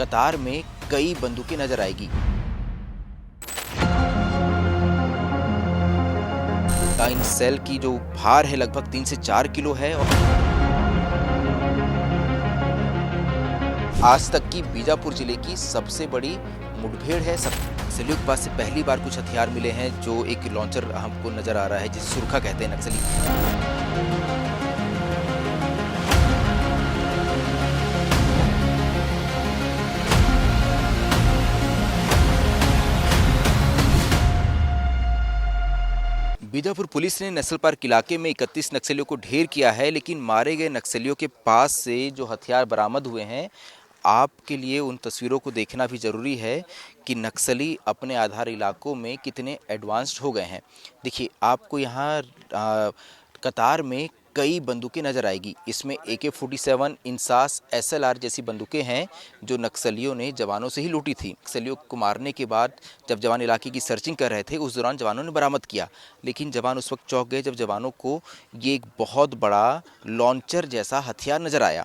कतार में कई बंदूकें नजर आएगी। इन सेल की जो भार है लगभग 3 से 4 किलो है और आज तक की बीजापुर जिले की सबसे बड़ी मुठभेड़ है। नक्सलियों के पास से पहली बार कुछ हथियार मिले हैं, जो एक लॉन्चर हमको नजर आ रहा है जिसे सुरखा कहते हैं नक्सली। बीजापुर पुलिस ने नेशनल पार्क इलाके में 31 नक्सलियों को ढेर किया है, लेकिन मारे गए नक्सलियों के पास से जो हथियार बरामद हुए हैं, आपके लिए उन तस्वीरों को देखना भी ज़रूरी है कि नक्सली अपने आधार इलाकों में कितने एडवांस्ड हो गए हैं। देखिए, आपको यहाँ कतार में कई बंदूकें नज़र आएगी। इसमें AK-47, इंसास, SLR जैसी बंदूकें हैं जो नक्सलियों ने जवानों से ही लूटी थी। नक्सलियों को मारने के बाद जब जवान इलाके की सर्चिंग कर रहे थे, उस दौरान जवानों ने बरामद किया, लेकिन जवान उस वक्त चौंक गए जब जवानों को ये एक बहुत बड़ा लॉन्चर जैसा हथियार नज़र आया।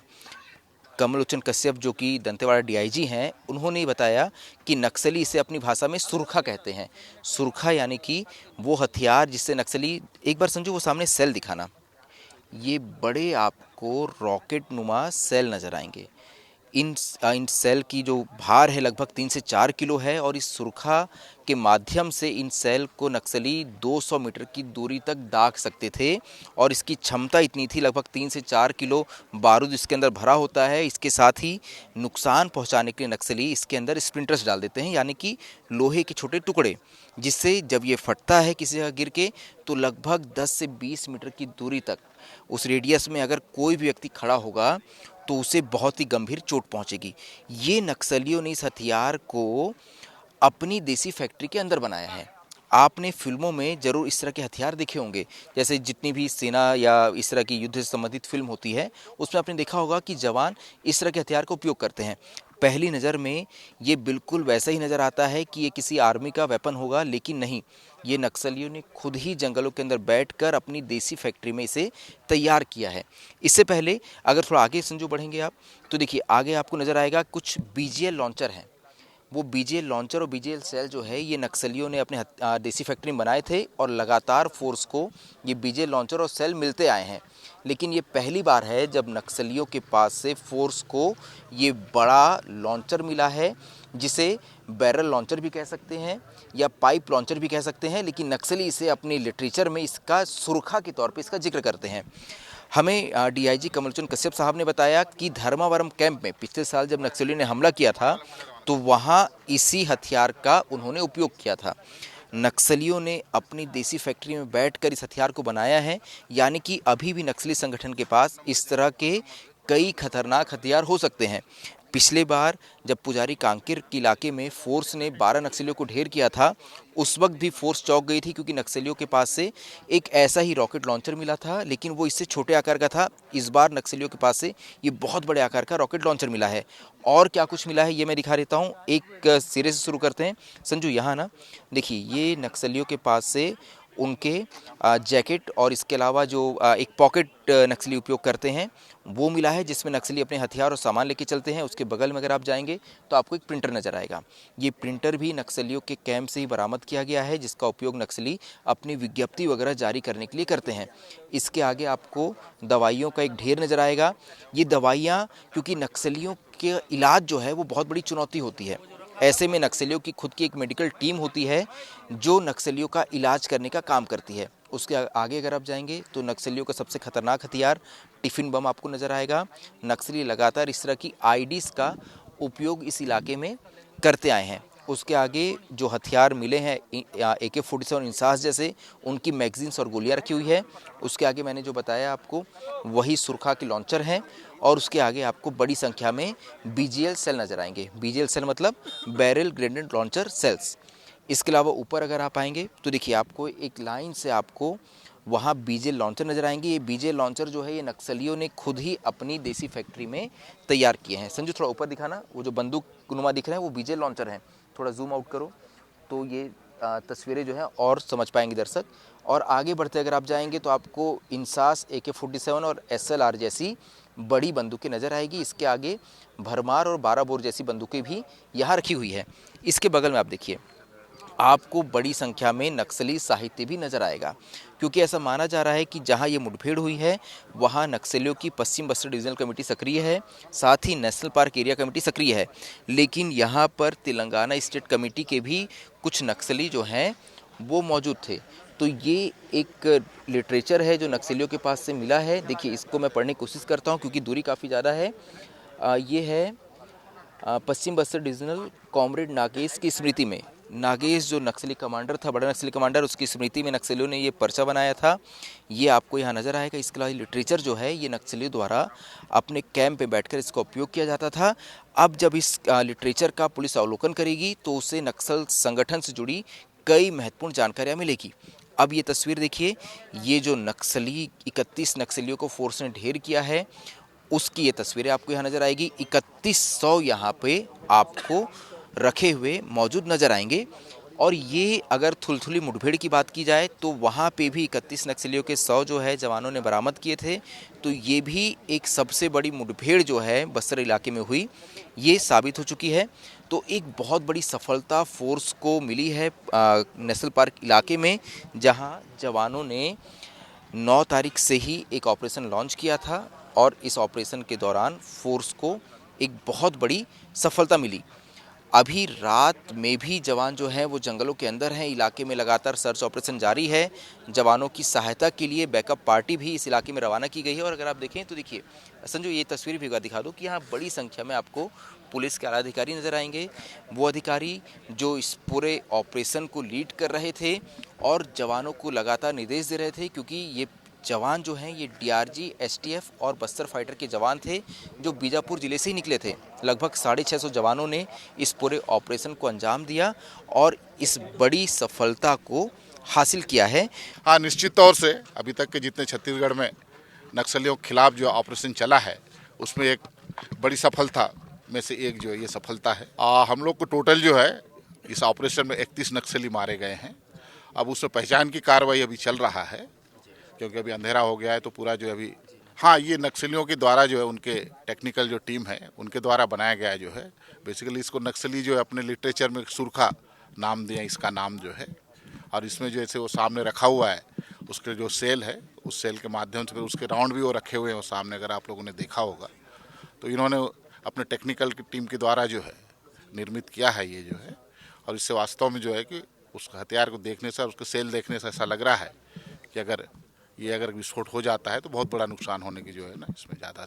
कमल लोचन कश्यप, जो कि दंतेवाड़ा DIG हैं, उन्होंने बताया कि नक्सली इसे अपनी भाषा में सुरखा कहते हैं। सुरखा यानी कि वो हथियार जिससे नक्सली, एक बार समझो वो सामने सेल दिखाना, ये बड़े आपको रॉकेट नुमा सेल नज़र आएंगे। इन सेल की जो भार है लगभग 3 से 4 किलो है और इस सुरखा के माध्यम से इन सेल को नक्सली 200 मीटर की दूरी तक दाग सकते थे और इसकी क्षमता इतनी थी, लगभग 3 से 4 किलो बारूद इसके अंदर भरा होता है। इसके साथ ही नुकसान पहुंचाने के लिए नक्सली इसके अंदर स्प्लिंटर्स डाल देते हैं, यानी कि लोहे के छोटे टुकड़े, जिससे जब ये फटता है किसी जगह गिर के तो लगभग 10 से 20 मीटर की दूरी तक उस रेडियस में अगर कोई भी व्यक्ति खड़ा होगा तो उसे बहुत ही गंभीर चोट पहुंचेगी। ये नक्सलियों ने इस हथियार को अपनी देसी फैक्ट्री के अंदर बनाया है। आपने फिल्मों में ज़रूर इस तरह के हथियार देखे होंगे, जैसे जितनी भी सेना या इस तरह की युद्ध से संबंधित फिल्म होती है, उसमें आपने देखा होगा कि जवान इस तरह के हथियार का उपयोग करते हैं। पहली नज़र में ये बिल्कुल वैसा ही नज़र आता है कि ये किसी आर्मी का वेपन होगा, लेकिन नहीं, ये नक्सलियों ने खुद ही जंगलों के अंदर बैठकर अपनी देसी फैक्ट्री में इसे तैयार किया है। इससे पहले अगर थोड़ा आगे संजू बढ़ेंगे आप, तो देखिए आगे आपको नज़र आएगा कुछ BGL लॉन्चर हैं। वो BGL लॉन्चर और BGL सेल जो है, ये नक्सलियों ने अपने देसी फैक्ट्री में बनाए थे और लगातार फोर्स को ये BGL लॉन्चर और सेल मिलते आए हैं। लेकिन ये पहली बार है जब नक्सलियों के पास से फोर्स को ये बड़ा लॉन्चर मिला है, जिसे बैरल लॉन्चर भी कह सकते हैं या पाइप लॉन्चर भी कह सकते हैं, लेकिन नक्सली इसे अपनी लिटरेचर में इसका सुरखा के तौर पे इसका जिक्र करते हैं। हमें DIG कमल लोचन कश्यप साहब ने बताया कि धर्मावरम कैंप में पिछले साल जब नक्सलियों ने हमला किया था, तो वहाँ इसी हथियार का उन्होंने उपयोग किया था। नक्सलियों ने अपनी देसी फैक्ट्री में बैठकर इस हथियार को बनाया है, यानी कि अभी भी नक्सली संगठन के पास इस तरह के कई खतरनाक हथियार हो सकते हैं। पिछले बार जब पुजारी कांकेर के इलाके में फोर्स ने 12 नक्सलियों को ढेर किया था, उस वक्त भी फोर्स चौंक गई थी, क्योंकि नक्सलियों के पास से एक ऐसा ही रॉकेट लॉन्चर मिला था, लेकिन वो इससे छोटे आकार का था। इस बार नक्सलियों के पास से ये बहुत बड़े आकार का रॉकेट लॉन्चर मिला है। और क्या कुछ मिला है ये मैं दिखा देता हूँ। एक सिरे से शुरू करते हैं संजू, यहाँ ना देखिए, ये नक्सलियों के पास से उनके जैकेट और इसके अलावा जो एक पॉकेट नक्सली उपयोग करते हैं वो मिला है, जिसमें नक्सली अपने हथियार और सामान लेके चलते हैं। उसके बगल में अगर आप जाएंगे तो आपको एक प्रिंटर नज़र आएगा। ये प्रिंटर भी नक्सलियों के कैंप से ही बरामद किया गया है, जिसका उपयोग नक्सली अपनी विज्ञप्ति वगैरह जारी करने के लिए करते हैं। इसके आगे आपको दवाइयों का एक ढेर नज़र आएगा। ये दवाइयाँ, क्योंकि नक्सलियों के इलाज जो है वो बहुत बड़ी चुनौती होती है, ऐसे में नक्सलियों की खुद की एक मेडिकल टीम होती है जो नक्सलियों का इलाज करने का काम करती है। उसके आगे अगर आप जाएंगे तो नक्सलियों का सबसे खतरनाक हथियार टिफ़िन बम आपको नज़र आएगा। नक्सली लगातार इस तरह की IDs का उपयोग इस इलाके में करते आए हैं। उसके आगे जो हथियार मिले हैं AK-47 इंसास जैसे, उनकी मैगजीन्स और गोलियां रखी हुई है। उसके आगे मैंने जो बताया आपको वही सुरखा के लॉन्चर हैं, और उसके आगे आपको बड़ी संख्या में BGL सेल नज़र आएंगे। BGL सेल मतलब बैरल ग्रेनेड लॉन्चर सेल्स। इसके अलावा ऊपर अगर आप आएंगे तो देखिए आपको एक लाइन से आपको वहाँ BGL लॉन्चर नज़र आएंगे। ये BGL लॉन्चर जो है ये नक्सलियों ने खुद ही अपनी देसी फैक्ट्री में तैयार किए हैं। संजू थोड़ा ऊपर दिखाना, वो जो बंदूक नुमा दिख रहे हैं वो BGL लॉन्चर हैं। थोड़ा जूम आउट करो तो ये तस्वीरें जो हैं और समझ पाएंगे दर्शक। और आगे बढ़ते अगर आप जाएंगे तो आपको इंसास, AK-47 और SLR जैसी बड़ी बंदूकें नज़र आएगी। इसके आगे भरमार और 12 बोर जैसी बंदूकें भी यहाँ रखी हुई है। इसके बगल में आप देखिए, आपको बड़ी संख्या में नक्सली साहित्य भी नजर आएगा, क्योंकि ऐसा माना जा रहा है कि जहां ये मुठभेड़ हुई है वहां नक्सलियों की पश्चिम बस्तर डिवीजनल कमेटी सक्रिय है, साथ ही नेशनल पार्क एरिया कमेटी सक्रिय है। लेकिन यहां पर तेलंगाना स्टेट कमेटी के भी कुछ नक्सली जो हैं वो मौजूद थे। तो ये एक लिटरेचर है जो नक्सलियों के पास से मिला है। देखिए, इसको मैं पढ़ने की कोशिश करता हूँ क्योंकि दूरी काफ़ी ज़्यादा है। ये है पश्चिम बस्तर डिवीजनल कॉमरेड नागेश की स्मृति में। नागेश जो नक्सली कमांडर था, बड़ा नक्सली कमांडर, उसकी स्मृति में नक्सलियों ने ये पर्चा बनाया था। ये आपको यहाँ नज़र आएगा। इसके अलावा लिटरेचर जो है ये नक्सलियों द्वारा अपने कैंप पे बैठकर इसका उपयोग किया जाता था। अब जब इस लिटरेचर का पुलिस अवलोकन करेगी तो उसे नक्सल संगठन से जुड़ी कई महत्वपूर्ण जानकारियाँ मिलेगी। अब ये तस्वीर देखिए, ये जो नक्सली 31 नक्सलियों को फोर्स ने ढेर किया है उसकी ये तस्वीरें आपको यहाँ नज़र आएगी। 3100 यहाँ पे आपको रखे हुए मौजूद नज़र आएंगे। और ये अगर थुलथुली मुठभेड़ की बात की जाए तो वहाँ पे भी 31 नक्सलियों के 100 जो है जवानों ने बरामद किए थे। तो ये भी एक सबसे बड़ी मुठभेड़ जो है बस्तर इलाके में हुई, ये साबित हो चुकी है। तो एक बहुत बड़ी सफलता फोर्स को मिली है नेशनल पार्क इलाके में, जहाँ जवानों ने 9 तारीख से ही एक ऑपरेशन लॉन्च किया था और इस ऑपरेशन के दौरान फोर्स को एक बहुत बड़ी सफलता मिली। अभी रात में भी जवान जो हैं वो जंगलों के अंदर हैं, इलाके में लगातार सर्च ऑपरेशन जारी है। जवानों की सहायता के लिए बैकअप पार्टी भी इस इलाके में रवाना की गई है। और अगर आप देखें तो देखिए संजू, ये तस्वीर भी दिखा दो कि यहाँ बड़ी संख्या में आपको पुलिस के आला अधिकारी नज़र आएंगे। वो अधिकारी जो इस पूरे ऑपरेशन को लीड कर रहे थे और जवानों को लगातार निर्देश दे रहे थे, क्योंकि ये जवान जो हैं ये डीआरजी, एसटीएफ और बस्तर फाइटर के जवान थे जो बीजापुर ज़िले से ही निकले थे। लगभग 650 जवानों ने इस पूरे ऑपरेशन को अंजाम दिया और इस बड़ी सफलता को हासिल किया है। हाँ, निश्चित तौर से अभी तक के जितने छत्तीसगढ़ में नक्सलियों के खिलाफ जो ऑपरेशन चला है उसमें एक बड़ी सफलता में से एक जो है ये सफलता है। हम लोग को टोटल जो है इस ऑपरेशन में 31 नक्सली मारे गए हैं। अब उसमें पहचान की कार्रवाई अभी चल रहा है, क्योंकि अभी अंधेरा हो गया है तो पूरा जो अभी, हाँ, ये नक्सलियों के द्वारा जो है उनके टेक्निकल जो टीम है उनके द्वारा बनाया गया जो है। बेसिकली इसको नक्सली जो है अपने लिटरेचर में सुरखा नाम दिया इसका नाम जो है। और इसमें जैसे वो सामने रखा हुआ है उसके जो सेल है उस सेल के माध्यम से फिर उसके राउंड भी वो रखे हुए हैं वो सामने, अगर आप लोगों ने देखा होगा तो इन्होंने अपने टेक्निकल की टीम के द्वारा जो है निर्मित किया है ये जो है। और इससे वास्तव में जो है कि उस हथियार को देखने से और उसके सेल देखने से ऐसा लग रहा है कि अगर विस्फोट हो जाता है तो बहुत बड़ा नुकसान होने की जो है ना इसमें ज़्यादा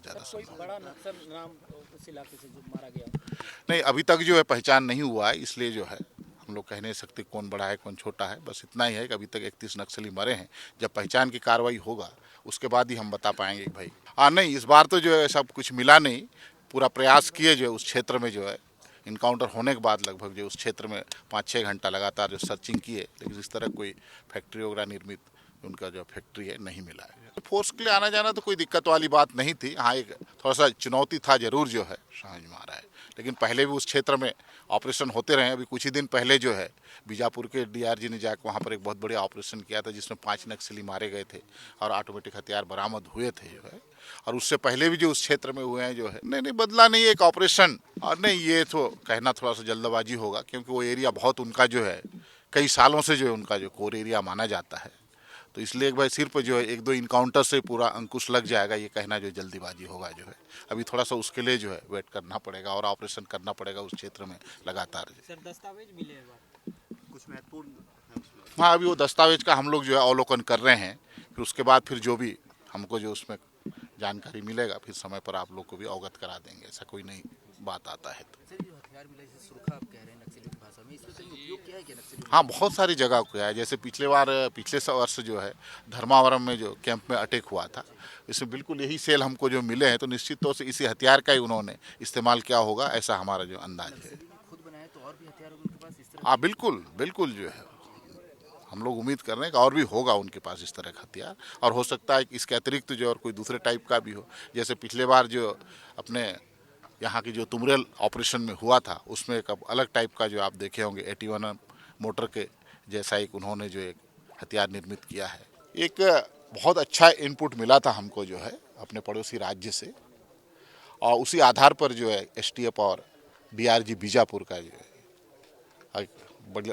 नहीं, अभी तक जो है पहचान नहीं हुआ है, इसलिए जो है हम लोग कह नहीं सकते कौन बड़ा है कौन छोटा है। बस इतना ही है कि अभी तक 31 नक्सली मरे हैं। जब पहचान की कार्रवाई होगा उसके बाद ही हम बता पाएंगे कि भाई, हाँ, नहीं, इस बार तो जो है सब कुछ मिला नहीं। पूरा प्रयास किए जो है उस क्षेत्र में जो है इनकाउंटर होने के बाद लगभग जो उस क्षेत्र में 5-6 घंटा लगातार जो सर्चिंग किए, लेकिन इस तरह कोई फैक्ट्री वगैरह निर्मित उनका जो फैक्ट्री है नहीं मिला है। तो फोर्स के लिए आना जाना तो कोई दिक्कत वाली बात नहीं थी। हाँ, एक थोड़ा सा चुनौती था जरूर जो है, समझ में आ रहा है। लेकिन पहले भी उस क्षेत्र में ऑपरेशन होते रहे। अभी कुछ ही दिन पहले जो है बीजापुर के डीआरजी ने जाकर वहाँ पर एक बहुत बढ़िया ऑपरेशन किया था जिसमें 5 नक्सली मारे गए थे और ऑटोमेटिक हथियार बरामद हुए थे जो है। और उससे पहले भी जो उस क्षेत्र में हुए हैं जो है, नहीं बदला नहीं एक ऑपरेशन। और नहीं, ये तो कहना थोड़ा सा जल्दबाजी होगा, क्योंकि वो एरिया बहुत उनका जो है कई सालों से जो है उनका जो कोर एरिया माना जाता है। तो इसलिए एक बार सिर्फ जो है 1-2 इनकाउंटर से पूरा अंकुश लग जाएगा, ये कहना जो जल्दीबाजी होगा जो है। अभी थोड़ा सा उसके लिए जो है वेट करना पड़ेगा और ऑपरेशन करना पड़ेगा उस क्षेत्र में लगातार। सर, दस्तावेज मिले हैं कुछ महत्वपूर्ण? हाँ, अभी वो दस्तावेज का हम लोग जो है अवलोकन कर रहे हैं। फिर उसके बाद फिर जो भी हमको जो उसमें जानकारी मिलेगा फिर समय पर आप लोग को भी अवगत करा देंगे, ऐसा कोई नई बात आता है तो। हाँ, बहुत सारी जगह को है। जैसे पिछले वर्ष जो है धर्मावरम में जो कैंप में अटैक हुआ था, इसमें बिल्कुल यही सेल हमको जो मिले हैं। तो निश्चित तौर से इसी हथियार का ही उन्होंने इस्तेमाल किया होगा, ऐसा हमारा जो अंदाज है। हाँ, बिल्कुल बिल्कुल जो है हम लोग उम्मीद कर रहे हैं कि और भी होगा उनके पास इस तरह का हथियार। और हो सकता है कि इसके अतिरिक्त जो और कोई दूसरे टाइप का भी हो। जैसे पिछले बार जो अपने यहाँ की जो तुमरेल ऑपरेशन में हुआ था उसमें एक अलग टाइप का जो आप देखे होंगे 81 मोटर के जैसा एक उन्होंने जो एक हथियार निर्मित किया है। एक बहुत अच्छा इनपुट मिला था हमको जो है अपने पड़ोसी राज्य से, और उसी आधार पर जो है एसटीएफ और डीआरजी बीजापुर का जो है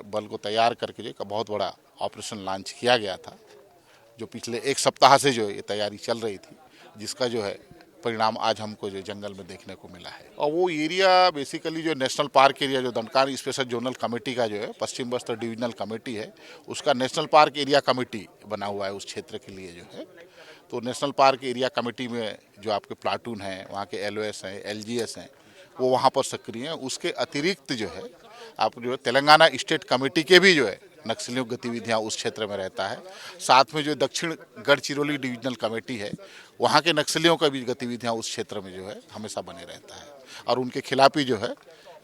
बल को तैयार करके जो एक बहुत बड़ा ऑपरेशन लॉन्च किया गया था, जो पिछले एक सप्ताह से जो ये तैयारी चल रही थी, जिसका जो है परिणाम आज हमको जो जंगल में देखने को मिला है। और वो एरिया बेसिकली जो नेशनल पार्क एरिया जो दंडकारी स्पेशल जोनल कमेटी का जो है पश्चिम बस्तर डिविजनल कमेटी है, उसका नेशनल पार्क एरिया कमेटी बना हुआ है उस क्षेत्र के लिए जो है। तो नेशनल पार्क एरिया कमेटी में जो आपके प्लाटून हैं, वहाँ के एलओएस हैं, एलजीएस हैं, वो वहाँ पर सक्रिय हैं। उसके अतिरिक्त जो है आप जो है तेलंगाना स्टेट कमेटी के भी जो है नक्सलियों की गतिविधियाँ उस क्षेत्र में रहता है। साथ में जो दक्षिण गढ़चिरौली डिविजनल कमेटी है, वहाँ के नक्सलियों का भी गतिविधियाँ उस क्षेत्र में जो है हमेशा बने रहता है। और उनके खिलाफ ही जो है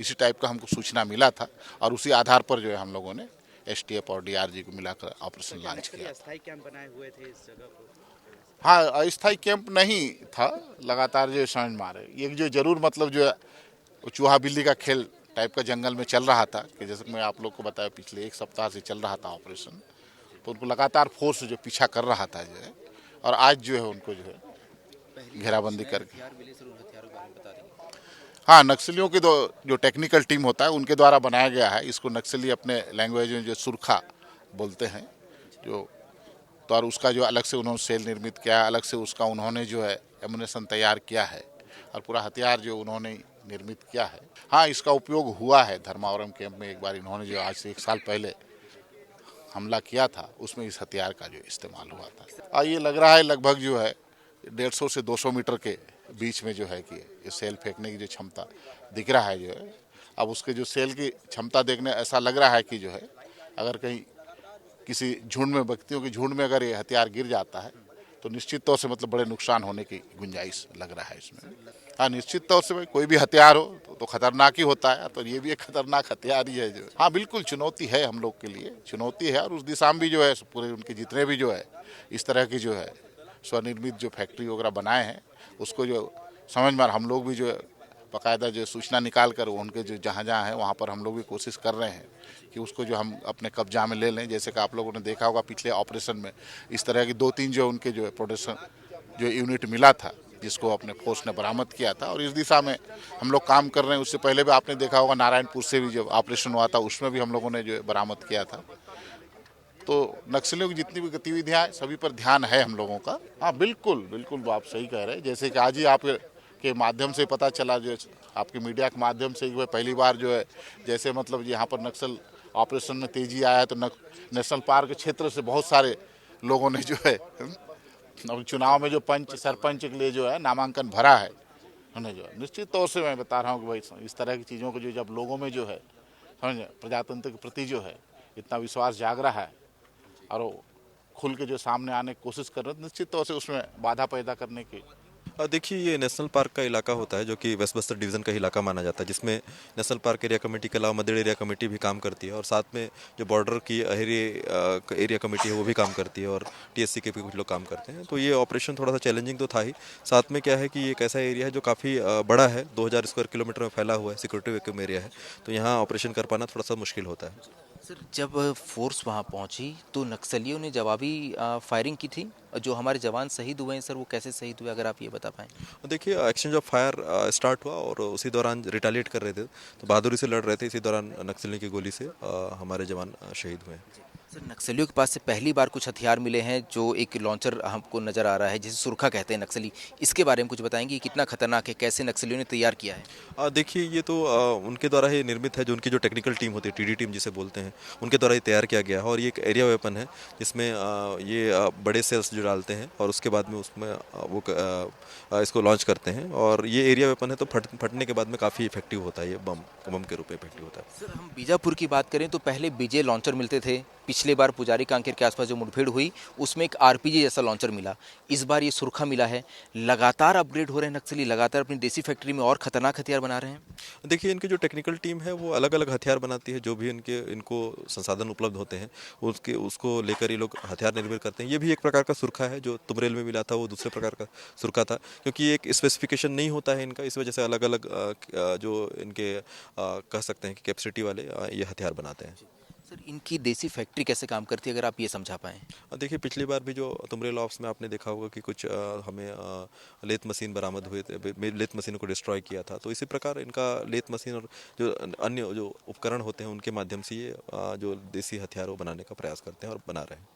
इसी टाइप का हमको सूचना मिला था और उसी आधार पर जो है हम लोगों ने एसटीएफ और डीआरजी को मिलाकर ऑपरेशन लॉन्च किया। अस्थायी कैंप बनाए हुए थे इस जगह को? हाँ, अस्थायी कैंप नहीं था, लगातार जो समझ में आ रहे ये जो जरूर मतलब जो है चूहा बिल्ली का खेल टाइप का जंगल में चल रहा था कि जैसे मैं आप लोग को बताया पिछले एक सप्ताह से चल रहा था ऑपरेशन, तो उनको लगातार फोर्स जो पीछा कर रहा था जो है, और आज जो है उनको जो है घेराबंदी करके। हाँ, नक्सलियों के जो टेक्निकल टीम होता है उनके द्वारा बनाया गया है। इसको नक्सली अपने लैंग्वेज में जो सुरखा बोलते हैं जो, तो और उसका जो अलग से उन्होंने सेल निर्मित किया है, अलग से उसका उन्होंने जो है एमुनेशन तैयार किया है और पूरा हथियार जो उन्होंने निर्मित किया है। हाँ, इसका उपयोग हुआ है धर्मावरम कैंप में। एक बार इन्होंने जो आज से 1 साल पहले हमला किया था उसमें इस हथियार का जो इस्तेमाल हुआ था। और ये लग रहा है लगभग जो है 150 से 200 मीटर के बीच में जो है कि ये सेल फेंकने की जो क्षमता दिख रहा है जो है। अब उसके जो सेल की क्षमता देखने ऐसा लग रहा है कि जो है अगर कहीं किसी झुंड में, व्यक्तियों के झुंड में अगर ये हथियार गिर जाता है तो निश्चित तौर से मतलब बड़े नुकसान होने की गुंजाइश लग रहा है इसमें। हाँ, निश्चित तौर से भाई कोई भी हथियार हो तो खतरनाक ही होता है, तो ये भी एक खतरनाक हथियार ही है जो। हाँ, बिल्कुल चुनौती है हम लोग के लिए, चुनौती है। और उस दिशा में भी जो है पूरे उनके जितने भी जो है इस तरह की जो है स्वनिर्मित जो फैक्ट्री वगैरह बनाए हैं, उसको जो समझ में हम लोग भी जो है बाकायदा जो सूचना निकाल कर उनके जो जहाँ जहाँ है वहाँ पर हम लोग भी कोशिश कर रहे हैं कि उसको जो हम अपने कब्जा में ले लें। जैसे कि आप लोगों ने देखा होगा पिछले ऑपरेशन में इस तरह की 2-3 जो उनके जो है प्रोडक्शन जो यूनिट मिला था, जिसको अपने फोर्स ने बरामद किया था, और इस दिशा में हम लोग काम कर रहे हैं। उससे पहले भी आपने देखा होगा नारायणपुर से भी जो ऑपरेशन हुआ था उसमें भी हम लोगों ने जो बरामद किया था। तो नक्सलियों की जितनी भी गतिविधियाँ सभी पर ध्यान है हम लोगों का। हाँ, बिल्कुल बिल्कुल आप सही कह रहे हैं। जैसे कि आज ही आप के माध्यम से पता चला, जो आपके मीडिया के माध्यम से पहली बार जो है जैसे मतलब यहाँ पर नक्सल ऑपरेशन में तेजी आया है, तो नेशनल पार्क क्षेत्र से बहुत सारे लोगों ने जो है चुनाव में जो पंच सरपंच के लिए जो है नामांकन भरा है, उन्हें जो है निश्चित तौर से मैं बता रहा हूँ कि भाई इस तरह की चीज़ों को जो जब लोगों में जो है समझे प्रजातंत्र के प्रति जो है इतना विश्वास जाग रहा है और वो खुल के जो सामने आने की कोशिश कर रहे हैं, निश्चित तौर से उसमें बाधा पैदा करने की। देखिए, ये नेशनल पार्क का इलाका होता है जो कि वेस्ट बस्तर डिवीज़न का ही इलाका माना जाता है, जिसमें नेशनल पार्क एरिया कमेटी के अलावा मदेड़ एरिया कमेटी भी काम करती है और साथ में जो बॉर्डर की एरिया कमेटी है वो भी काम करती है और टीएससी के भी कुछ लोग काम करते हैं। तो ये ऑपरेशन थोड़ा सा चैलेंजिंग तो था ही, साथ में क्या है कि ये एक ऐसा एरिया है जो काफ़ी बड़ा है, 2000 स्क्वायर किलोमीटर में फैला हुआ है, सिक्योरिटी वैक्यूम एरिया है, तो यहाँ ऑपरेशन कर पाना थोड़ा सा मुश्किल होता है। सर, जब फोर्स वहां पहुंची तो नक्सलियों ने जवाबी फायरिंग की थी। जो हमारे जवान शहीद हुए हैं सर, वो कैसे शहीद हुए, अगर आप ये बता पाएं। देखिए, एक्सचेंज ऑफ फायर स्टार्ट हुआ और उसी दौरान रिटालिएट कर रहे थे, तो बहादुरी से लड़ रहे थे, इसी दौरान नक्सलियों की गोली से हमारे जवान शहीद हुए। सर, नक्सलियों के पास से पहली बार कुछ हथियार मिले हैं, जो एक लॉन्चर हमको नज़र आ रहा है जिसे सुरखा कहते हैं नक्सली, इसके बारे में कुछ बताएंगे, कितना खतरनाक है, कैसे नक्सलियों ने तैयार किया है। देखिए, ये तो उनके द्वारा ही निर्मित है, जो उनकी जो टेक्निकल टीम होती है, टीडी टीम जिसे बोलते हैं, उनके द्वारा ही तैयार किया गया है और ये एक एरिया वेपन है जिसमें ये बड़े सेल्स जो डालते हैं और उसके बाद में उसमें इसको लॉन्च करते हैं और ये एरिया वेपन है, तो फटने के बाद में काफ़ी इफेक्टिव होता है, ये बम के रूप में इफेक्टिव होता है। सर, हम बीजापुर की बात करें तो पहले बीजे लॉन्चर मिलते थे। पिछले बार पुजारी कांकेर के आसपास जो मुठभेड़ हुई उसमें एक आरपीजी जैसा लॉन्चर मिला, इस बार ये सुरखा मिला है। लगातार अपग्रेड हो रहे हैं नक्सली, लगातार अपनी देसी फैक्ट्री में और खतरनाक हथियार बना रहे हैं। देखिए, इनकी जो टेक्निकल टीम है वो अलग अलग हथियार बनाती है, जो भी इनको संसाधन उपलब्ध होते हैं उसको लेकर ये लोग हथियार निर्मित करते हैं। ये भी एक प्रकार का सुरखा है, जो तुमरेल में मिला था वो दूसरे प्रकार का सुरखा था, क्योंकि एक स्पेसिफिकेशन नहीं होता है इनका, इस वजह से अलग अलग जो इनके कह सकते हैं कि कैपेसिटी वाले ये हथियार बनाते हैं। सर इनकी देसी फैक्ट्री कैसे काम करती है, अगर आप ये समझा पाएँ? देखिए, पिछली बार भी जो तुमरेल ऑप्स में आपने देखा होगा कि कुछ हमें लेथ मशीन बरामद हुए थे, लेथ मशीनों को डिस्ट्रॉय किया था। तो इसी प्रकार इनका लेथ मशीन और जो अन्य जो उपकरण होते हैं उनके माध्यम से ये जो देसी हथियारों बनाने का प्रयास करते हैं और बना रहे हैं।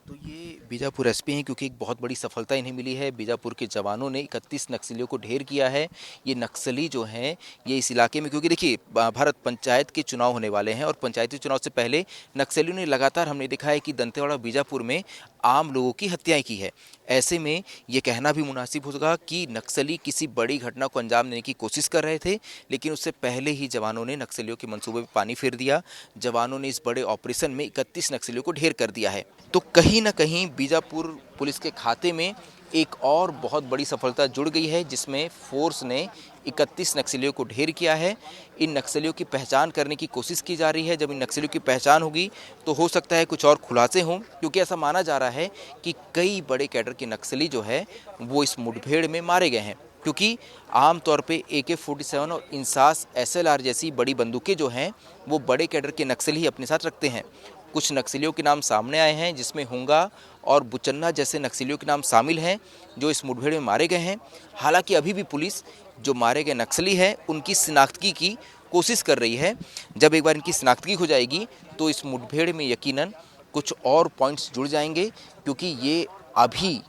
तो ये बीजापुर एसपी हैं, क्योंकि एक बहुत बड़ी सफलता इन्हें मिली है। बीजापुर के जवानों ने 31 नक्सलियों को ढेर किया है। ये नक्सली जो हैं ये इस इलाके में, क्योंकि देखिए भारत पंचायत के चुनाव होने वाले हैं और पंचायती चुनाव से पहले नक्सलियों ने लगातार, हमने देखा है कि दंतेवाड़ा बीजापुर में आम लोगों की हत्याएं की है। ऐसे में ये कहना भी मुनासिब होगा कि नक्सली किसी बड़ी घटना को अंजाम देने की कोशिश कर रहे थे, लेकिन उससे पहले ही जवानों ने नक्सलियों के मंसूबे में पानी फेर दिया। जवानों ने इस बड़े ऑपरेशन में 31 नक्सलियों को ढेर कर दिया है। तो कहीं ना कहीं बीजापुर पुलिस के खाते में एक और बहुत बड़ी सफलता जुड़ गई है, जिसमें फोर्स ने 31 नक्सलियों को ढेर किया है। इन नक्सलियों की पहचान करने की कोशिश की जा रही है। जब इन नक्सलियों की पहचान होगी तो हो सकता है कुछ और खुलासे हों, क्योंकि ऐसा माना जा रहा है कि कई बड़े कैडर के नक्सली जो है वो इस मुठभेड़ में मारे गए हैं, क्योंकि आमतौर पे AK-47 और इंसास SLR जैसी बड़ी बंदूकें जो हैं वो बड़े कैडर के नक्सली ही अपने साथ रखते हैं। कुछ नक्सलियों के नाम सामने आए हैं, जिसमें हुंगा और बुचन्ना जैसे नक्सलियों के नाम शामिल हैं जो इस मुठभेड़ में मारे गए हैं। हालांकि अभी भी पुलिस जो मारे गए नक्सली हैं उनकी शिनाख्तगी की कोशिश कर रही है। जब एक बार इनकी शिनाख्तगी हो जाएगी तो इस मुठभेड़ में यकीनन कुछ और पॉइंट्स जुड़ जाएंगे, क्योंकि ये अभी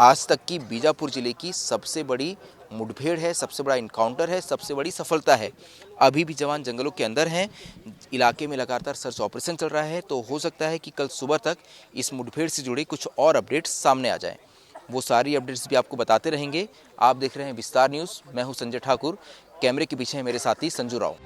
आज तक की बीजापुर जिले की सबसे बड़ी मुठभेड़ है, सबसे बड़ा इनकाउंटर है, सबसे बड़ी सफलता है। अभी भी जवान जंगलों के अंदर हैं, इलाके में लगातार सर्च ऑपरेशन चल रहा है। तो हो सकता है कि कल सुबह तक इस मुठभेड़ से जुड़े कुछ और अपडेट्स सामने आ जाएं। वो सारी अपडेट्स भी आपको बताते रहेंगे। आप देख रहे हैं विस्तार न्यूज़, मैं हूं संजय ठाकुर, कैमरे के पीछे है मेरे साथी संजू राव।